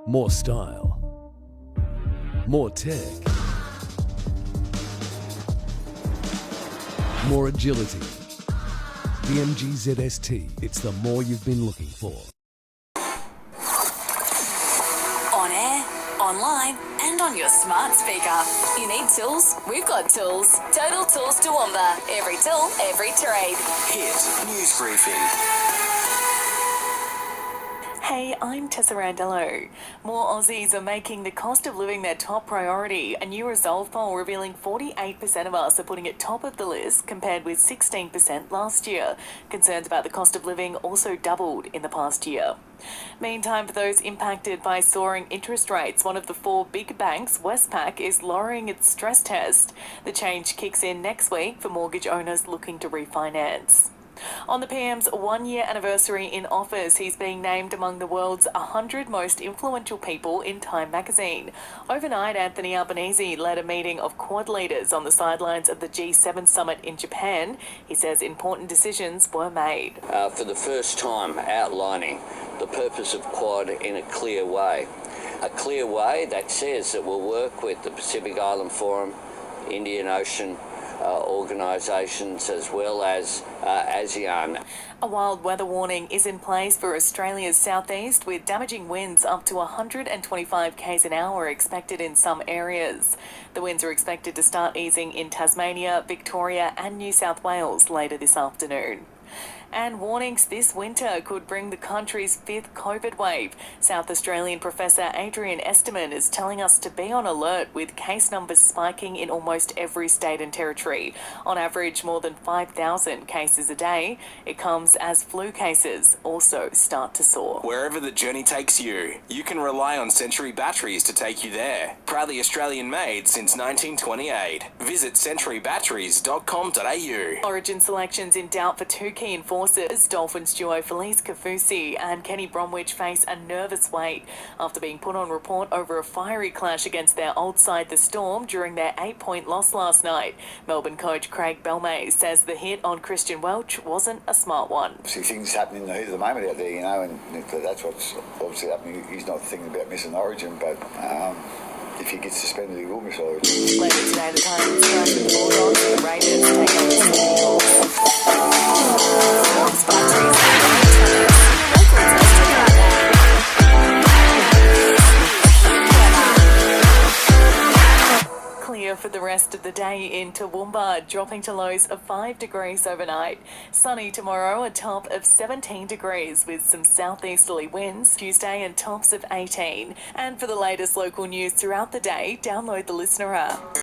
More style. More tech. More agility. The MG ZST. It's the more you've been looking for. On air, online, and on your smart speaker. You need tools? We've got tools. Total Tools Toowoomba. Every tool, every trade. Hit News Briefing. Hey, I'm Tessa Randello. More Aussies are making the cost of living their top priority. A new Resolve poll revealing 48% of us are putting it top of the list, compared with 16% last year. Concerns about the cost of living also doubled in the past year. Meantime, for those impacted by soaring interest rates, one of the four big banks, Westpac, is lowering its stress test. The change kicks in next week for mortgage owners looking to refinance. On the PM's one-year anniversary in office, he's being named among the world's 100 most influential people in Time magazine. Overnight, Anthony Albanese led a meeting of Quad leaders on the sidelines of the G7 summit in Japan. He says important decisions were made. For the first time, outlining the purpose of Quad in a clear way. A clear way that says that we'll work with the Pacific Island Forum, Indian Ocean organisations, as well as ASEAN. A wild weather warning is in place for Australia's southeast, with damaging winds up to 125 k's an hour expected in some areas. The winds are expected to start easing in Tasmania, Victoria and New South Wales later this afternoon. And warnings this winter could bring the country's fifth COVID wave. South Australian Professor Adrian Esterman is telling us to be on alert, with case numbers spiking in almost every state and territory. On average, more than 5,000 cases a day. It comes as flu cases also start to soar. Wherever the journey takes you, you can rely on Century batteries to take you there. Proudly Australian made since 1928. Visit centurybatteries.com.au. Origin selections in doubt for two key enforcers. Dolphins duo Felice Kafusi and Kenny Bromwich face a nervous wait after being put on report over a fiery clash against their old side the Storm during their 8-point loss last night. Melbourne coach Craig Belmay says the hit on Christian Welch wasn't a smart one. See things happening in the heat of the moment out there, and that's what's obviously happening. He's not thinking about missing Origin, but if he gets suspended, he will miss Origin. Later today, the Titans strike with the Bulldogs. The Raiders take on the Sydney Hawks. Clear for the rest of the day in Toowoomba, dropping to lows of 5 degrees overnight. Sunny tomorrow, a top of 17 degrees with some southeasterly winds. Tuesday and tops of 18. And for the latest local news throughout the day, download the Listener app.